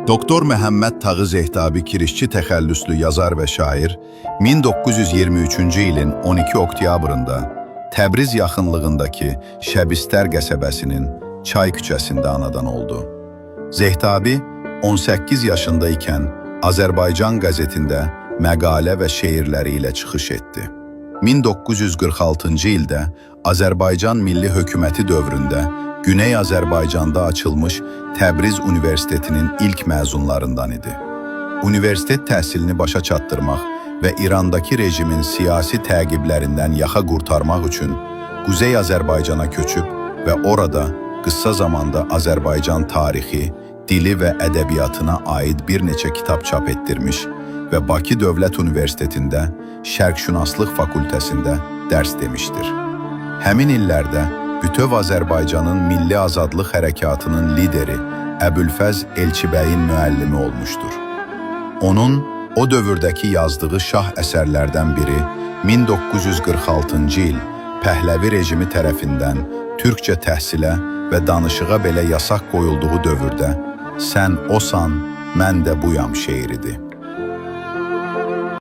Doktor Məhəmməd Tağı Zehtabi kirişçi təxəllüslü yazar və şair 1923-cü ilin 12 oktyabrında Təbriz yaxınlığındakı Şəbistər qəsəbəsinin Çay küçəsində anadan oldu. Zehtabi 18 yaşında ikən Azərbaycan qəzetində məqalə və şeirləri ilə çıxış etdi. 1946-cı ildə Azərbaycan Milli Hökuməti dövründə Güney Azərbaycanda açılmış Təbriz Universitetinin ilk məzunlarından idi. Universitet təhsilini başa çatdırmaq və İrandakı rejimin siyasi təqiblərindən yaxa qurtarmaq üçün Quzey Azərbaycana köçüb və orada qısa zamanda Azərbaycan tarixi, dili və ədəbiyyatına aid bir neçə kitab çap etdirmiş və Bakı Dövlət Universitetində Şərqşünaslıq fakültəsində dərs demişdir. Həmin illərdə bütöv Azərbaycanın milli azadlıq hərəkatının lideri Əbülfəz Elçibəyin müəllimi olmuşdur. Onun o dövrdəki yazdığı şah əsərlərdən biri 1946-cı il Pəhləvi rejimi tərəfindən türkcə təhsilə və danışığa belə yasaq qoyulduğu dövrdə "Sən osan, mən də buyam" şeiridir.